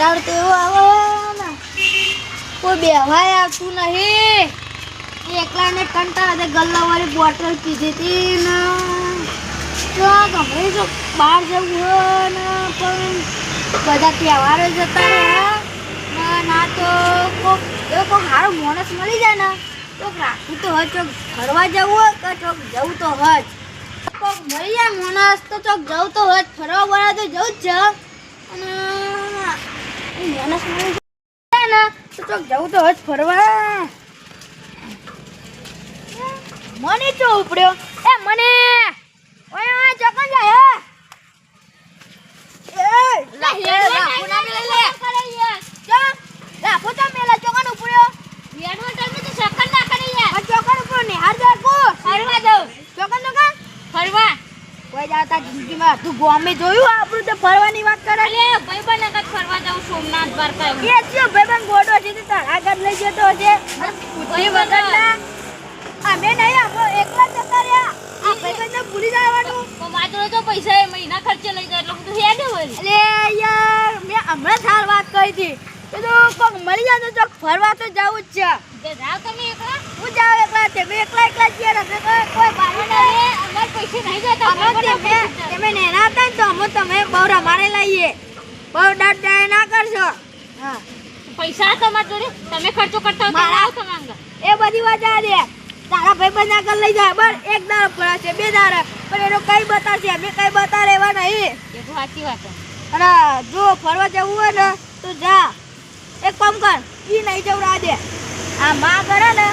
કંટાળ તો એવો આવે ને કોઈ બેવાય આવતું નહીં. એકલાને કંટાળ ગલ્લાવાળી બોટલ પીધી હતી ને તો ગમે જો બહાર જવું હોય ને પણ બધા તહેવારો જતા રહ્યા ના તો કોક એવો કોઈ સારો માણસ મળી જાય ને તો રાખવું તો હોય ચોક ફરવા જવું હોય કે ચોક જવું તો હોય કોક મળી જાય માણસ તો ચોક જવું તો હોય ફરવા બળા તો જવું જ છે અને માણસ મળી જાય ને તો ચોક જવું તો હોય ફરવા. મને તો ઉપડ્યો એ મને ઓય ઓય ચોકન જાય રાખો તો મેલા ચોકન ઉપડ્યો યાર તમે તો ચોકન ના કરી યાર ચોકન ઉપર ને હાર જાકો ફરવા જાવ ચોકન નો કા ફરવા કોઈ જાતા જિંદગીમાં તું ગોમે જોયું આપણું તો ફરવાની વાત કરે લે ભાઈબંધ નકત ફરવા જાવ સોમનાથ દ્વારકા એ છે ભાઈબંધ ગોડો છે તો તારા આગળ લઈ જતો છે પૂછી વગરના અમે નહીં આપો એકલા જતા રહ્યા આ ભાઈબંધને ભૂલી જવાનું તો માત્ર તો પૈસા એ મહિના ખર્ચે લઈ જાય એટલે બધું હેડે હોય અરે યાર મેં હમણાં સાર વાત કરી હતી તો કોક મળી જાય તો ફરવા તો જવું જ છે જાવ તમે એકલા હું જાવ એકલા તે એકલા એકલા જ આપણે કોઈ બારી ના અમાર પૈસા નહીં જતા તમે નેના હતા તો અમે તમે બહુ રમાડે લઈએ બહુ ડર ના કરશો હા પૈસા તમારા જોડે તમે ખર્ચો કરતા હોય તો તમારા એ બધી વાત આ દે તારા ભાઈબંધ આગળ લઈ જાય બર એક દાડો પડે છે બે દાડા પણ એનો કઈ બતાશે અમે કઈ બતા રહેવા નહીં એ તો સાચી વાત અરે જો ફરવા જવું હોય ને તો જા એક કામ કર ઈ નહીં જવડા દે આ માં કરે ને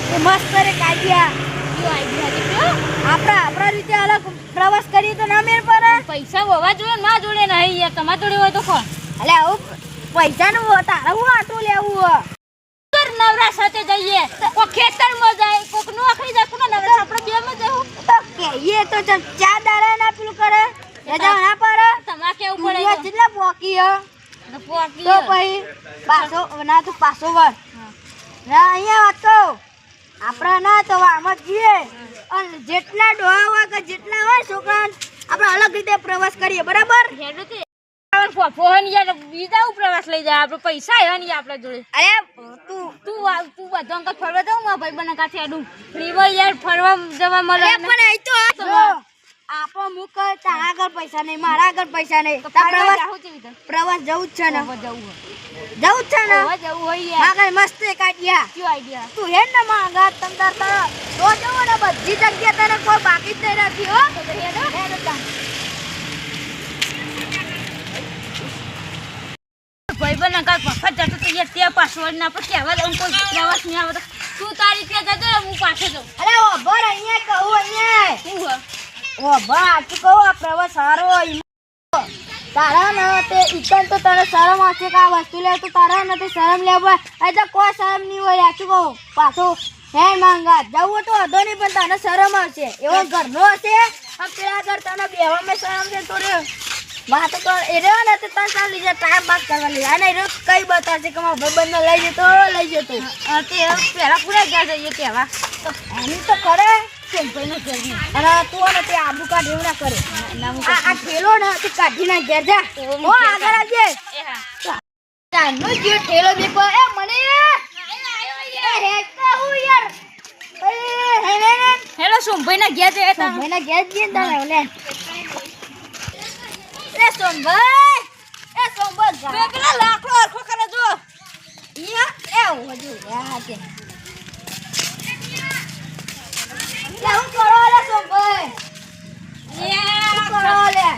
એ મસ્ત કરે કાઢ્યા કયો આઈડિયા આપણા રીતે અલગ પ્રવાસ કરીએ તો ના મેર પર પૈસા હોવા જોઈએ ના જોડે નહીં યાર તમારા જોડે હોય તો કોણ અલે આવું પૈસાનું તારે હું આટલું લેવું નવરા સાથે જઈએ કો ખેતરમાં જાય કોક નોકરી જાય કોના નવરા આપણે બેમાં જવું તો કહીએ તો ચા દાડા ના પેલું કરે રજા ના પડે તમારે કેવું પડે કેટલા પોકી હ પોકી તો પછી પાછો ના તો પાછો વર ના અહીંયા વાત તો આપણા ના તો આમાં જઈએ અને જેટલા ડોહા હોય કે જેટલા હોય છોકરા આપણે અલગ રીતે પ્રવાસ કરીએ બરાબર હેડું ફોન યાર બીજા પ્રવાસ લઈ જાય આપણે પૈસા આવ્યા નહીં આપણા જોડે અરે તું બધો અંકલ ફરવા જાઉં મારા ભાઈ બને કાছে આડું ફ્રીમાં યાર ફરવા જવા મળે પણ અહીં તો આપો મુક તારા આગળ પૈસા નહીં મારા આગળ પૈસા નહીં પ્રવાસ જવું જ છે ને જવું જ છે ને જવું હોય આગળ મસ્ત એક આઈડિયા તું હે ને માંગા તંદર તો જવો ને બધી જગ્યા તને કોઈ બાકી જ નહીં રાખી હો ભાઈબંધ કાલ વખત જતો તો યાર તે પાસવર્ડ ના પર કહેવા દઉં કોઈ પ્રવાસ નહીં આવે તો તું તારી ત્યાં જતો હું પાછો જાઉં અરે ઓભર અહીંયા કહું અહીંયા શું ઓભર આટલું કહું આ પ્રવાસ સારો તારા ન તે ઈકન તો તને શરમ આવશે કે આ વસ્તુ લે તો તારા ન તે શરમ લેવા એટલે કોઈ શરમ નહીં હોય આટલું કહું પાછો હે માંગા જવું તો વધો નહીં પણ તને શરમ આવશે એવો ઘરનો હશે આ પેલા ઘર તને બેવામાં શરમ છે તો રે વાત તો એ રહ્યો ને તો તને ચાલી જાય ટાઈમ બાદ કરવા લીધા અને એ કઈ બતાવશે કે મારા ભાઈબંધને લઈ જતો તે પહેલાં પૂરા ગયા જઈએ કહેવા તો એની તો કરે સોમભાઈને ઘેર અરે તું અને તે આબુ કાઢ એવું ના કરે આ ઠેલો ને તું કાઢી ના ઘેર જા હો આગળ આવજે ચાલનો જે ઠેલો દેખો એ મને હેલો સોમભાઈના ઘેર છે સોમભાઈના ઘેર જઈએ તને લે એ સોમભાઈ બે પેલા લાકડો અરખો કરે જો ઈયા એ હજુ આ કે લે હું કરો લે સોમભાઈ લે કરો લે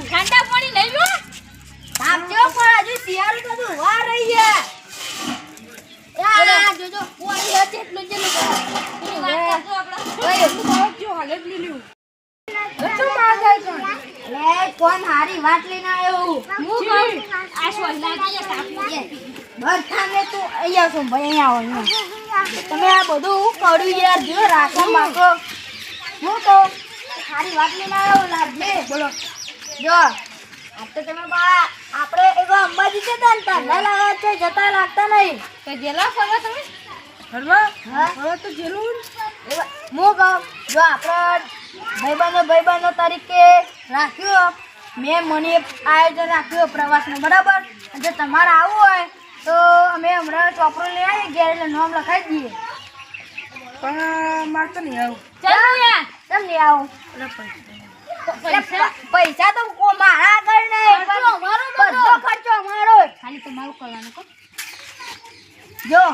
ઠંડા પાણી લઈ લો કામ કેવો પર હજુ શિયાળું તો વાર રહી છે યા જોજો પાણી હશે એટલું જ લે વાત કરજો આપડા ઓય તું જો હાલે લીલું કોણ હારી વાત લઈને આવ્યો હું આ સોલા કે કાપી બધા મે તું અહીંયા છો ભાઈ અહીંયા આવો તમે આ બધું કર્યું યાર જો રાખો માકો હું તો હારી વાત લઈને આવ્યો લાગે બોલો જો આ તો તમે બા આપણે એવો અંબાજી છે તન લાગા છે જતા લાગતા નહીં કે જેલા ફરવા તમે ફરવા હા તો જેલું મો ગામ જો આપણે ભાઈબંધો તરીકે રાખ્યો મેં મને આયોજન રાખ્યું પ્રવાસનું બરાબર. જો તમારે આવવું હોય તો અમે હમણાં ચોપડો લઈ આવીએ ઘેર એટલે નામ લખાઈ દઈએ. પણ મારે તો નહીં આવું. કેમ નહીં આવું? પૈસા તો મારા આગળ નહીં, બધો ખર્ચો અમારો જ. ખાલી તમારું કરવાનું કો. જો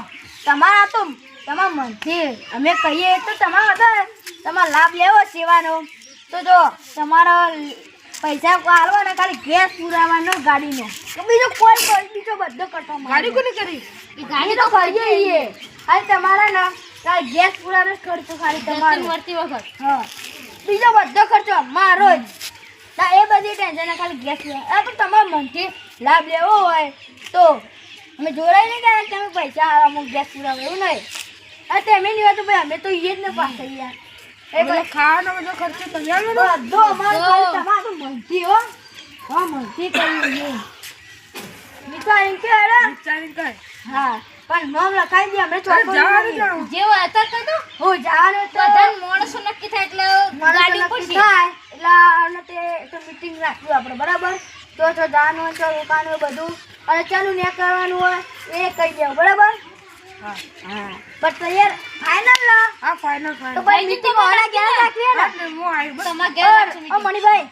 તમારા તો તમારા મનથી અમે કહીએ તો તમારો લાભ લેવો સેવાનો. તો જો તમારા પૈસા આલવાના, ખાલી ગેસ પુરાવાનો ગાડીનો, બીજો કોઈ બીજો બધો ખર્ચો. ગાડી કોને કરી? ગાડી તો કરીએ ખાલી તમારા ને ખાલી ગેસ પુરાવાનો ખર્ચો ખાલી તમારો વળતી વખત. હા, બીજો બધો ખર્ચો મારો જ. ના એ બધી ટેન્શન ખાલી ગેસ પુરાવા. તો તમારા મનથી લાભ લેવો હોય તો અમે જોડાઈ નહીં ગયા તમે પૈસા અમુક ગેસ પુરાવો એવું નહીં. અરે તમે નહીં હોય તો ભાઈ અમે તો એ જ ને પાસે યાર. એ બધો ખાવાનો બધો ખર્ચો તમે આલો ને? બધો અમારો તમારું મનથી હો. હા, મનથી કરીએ. વિચારીને કે અરે વિચારીને કહે. હા, પણ નામ લખાઈ દે અમે ચોપડો જવાનું લખાઈ. જાણું. જેવો અત્યારે કહી દઉં હું જવાનું તો બધા માણસો નક્કી થાય એટલે ગાડી નક્કી પડશે. થાય એટલે આને તે તો મીટિંગ રાખવી આપણે બરાબર. તો જવાનું હોય તો રોકાવાનું હોય બધું, અને ચાલુ ને કરવાનું હોય એ કહી દેવું બરાબર. હા હા, પણ તૈયાર ફાઇનલ ના હા ફાઇનલ તો ફાઇનલ. ભાઈ મીટિંગ ઓના ઘેર રાખીએ ને. એટલે હું આવી બસ. તમારા ઘેર રાખશો ઓ મણીભાઈ,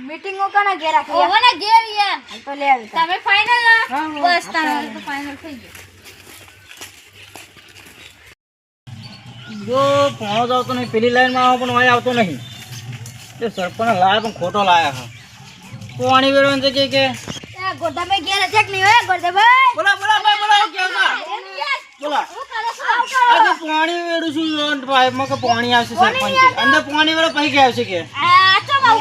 મીટિંગ ઓકાના ઘેર રાખીએ. ઓવાના ઘેર યાર હાલ તો લે આવી. તમે ફાઇનલ ના હા, હા. બસ તારે તો ફાઇનલ થઈ ગયું. જો ભણો જ આવતો નહીં, પેલી લાઈનમાં આવો પણ અહીં આવતો નહીં. એ સરપંચ લાયા પણ ખોટો લાયા હા. પાણી વેરવાનું છે કે એ ગોરધાભાઈ ઘેર છે કે નહીં હોય ગોરધાભાઈ? બોલા બોલા ભાઈ બોલા કેમ ના બોલા આજે પાણી વેરું છું પાઇપમાં કે પાણી આવશે સરપંચ કે. અંદર પાણી વેરો પૈકી આવશે કે આ તો બહુ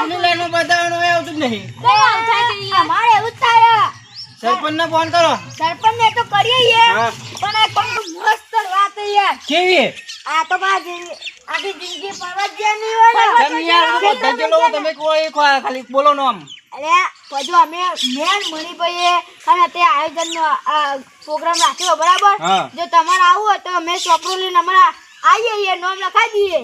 પેલી લાઈનમાં બતાવવાનું અહીં આવતું જ નહીં. અમારે એવું જ થાય. સરપંચને ફોન કરો. સરપંચ ને તો કરીએ યાર, હા પણ આ કોણ મસ્ત વાત છે યાર. કેવી આ તો આખી જિંદગી ફરવા જ નહીં હોય ને. તમે યાર બધા જ લોકો તમે કોઈ ખાલી બોલો નામ. અરે પછી અમે મેન મણીભાઈએ અને તે આયોજનનો પ્રોગ્રામ રાખ્યો બરાબર. હા. જો તમારે આવવું હોય તો અમે ચોપડો લઈને હમણાં આવીએ, નામ લખાઈ દઈએ.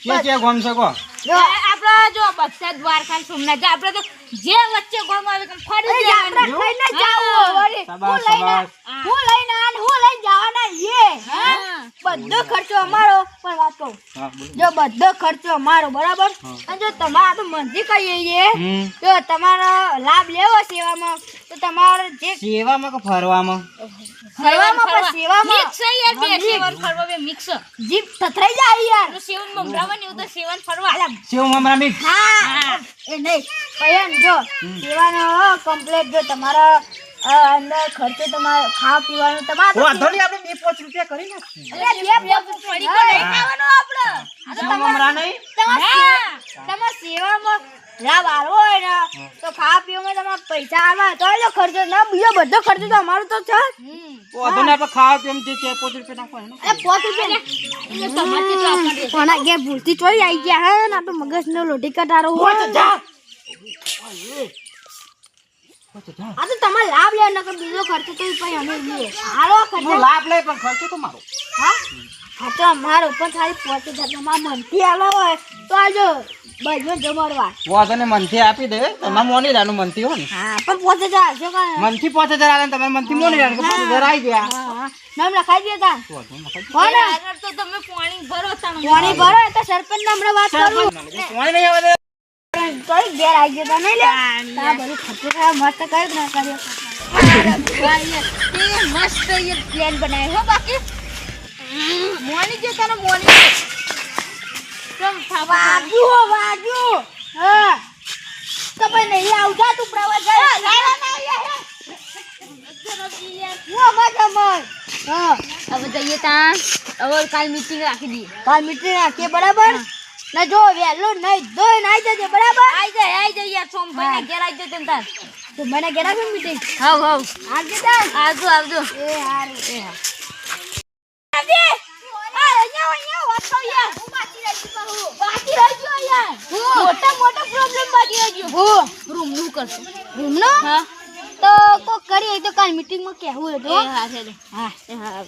ક્યાં ગોમ શકો જો આપડા જો બધા દ્વારકા ને સોમનાથ જાય, આપડે તો જે વચ્ચે ગોમ આવે કે ફરી આપણે જવાનું. કઈને જાવું વળી. શાબાશ, હું લઈને જવાના યે. હા. બધો ખર્ચો અમારો. પણ વાત કહું, હા બોલો. જો બધો ખર્ચો અમારો બરાબર. અને જો તમારે તો મનથી કહીએ તો તમારો લાભ લેવો સેવામાં તો તમારે જે સેવામાં કે ફરવામાં? ફરવામાં પણ સેવામાં મિક્સ છે યાર, બે સેવન ફરવા બે મિક્સ. જીભ થથરાઈ જાય યાર. સેવન મમરાવાની ઉધર સેવન ફરવા. સેવમાં મારા મિક્સ. હા, એ નહીં પૈયન જો સેવાનો કમ્પ્લીટ. જો તમારા અંદર ખર્ચો તમારે ખાવા પીવાનું તમારે વાંધો નહીં, આપણે 2-5 રૂપિયા કરી નાખીએ. ફરી તો નહીં ખાવાનો આપણે. સેવમાં મરા નહીં. તમારે સેવામાં લાભ આલવો હોય ને તો ખાવા પીવામાં તમારે પૈસા આલવા તો એનો ખર્ચો ના, બીજો બધો ખર્ચો તો અમારો તો છે જ. વાંધો નહીં, આપણે ખાવા પીવા જે 4-5 રૂપિયા નાખવાના. એ પોતે છે ને તમારથી તો આપણે કોના ઘેર ભૂલથી ચોરી આવી ગયા હે ના તો મગજનો લોટી કટારો હોય. આ તો તમારે લાભ લે નકર બીજો ખર્ચો તો પછી અમે લઈએ. હાલો ખર્ચો લાભ લે પણ ખર્ચો તો મારો. હા ખર્ચો અમારો પણ ખાલી 50,000 તમારા મનથી આલો હોય તો આજો બધો જમરવા. વાંધો નહીં, મનથી આપી દે. તમે મોની રાનું મનથી હો ને. હા પણ 50,000 હશે કાંઈ? મનથી 5,000 આવે ને તમે મનથી મોની રાનું 5,000 આવી ગયા. હા, નામ લખાઈ દે તા. વાંધો નહીં, કોને આગળ તો તમે પાણી ભરો તાણું. પાણી ભરો એ તો સરપંચ ને હમણાં વાત કરું. પાણી નહીં આવે તો તોય ઘેર આવી જતા નહીં લે. તા બધું ખર્ચો થાય મસ્ત કર્યું કે ના કર્યો. તે મસ્ત એ પ્લાન બનાવ્યો હો. બાકી મોની જો તને મોની કેમ થાપા વાજુ હા તમે નહીં આવતા તું પ્રવાસ જાય. હું મજા મન. હા હવે જઈએ તાં. હવે કાલ મીટિંગ રાખી દઈએ. કાલ મીટિંગ રાખીએ બરાબર. ના જો વહેલું નહીં ધોઈ નાઈ જજે બરાબર. આઈ જાય યાર, સોમભાઈ ના ઘેર આઈ જજો તમ તાર. તો મને ઘેર આવી મીટિંગ હાવ આજે તા આવજો એ આવજો. હારું એ હા. મોટો પ્રોબ્લેમ બાકી રહી ગયો. રૂમ નું કરશું. રૂમનો હા તો કોક કરી તો કાલ મીટિંગમાં કહેવું એ હતું. હા છે. હા એ હા.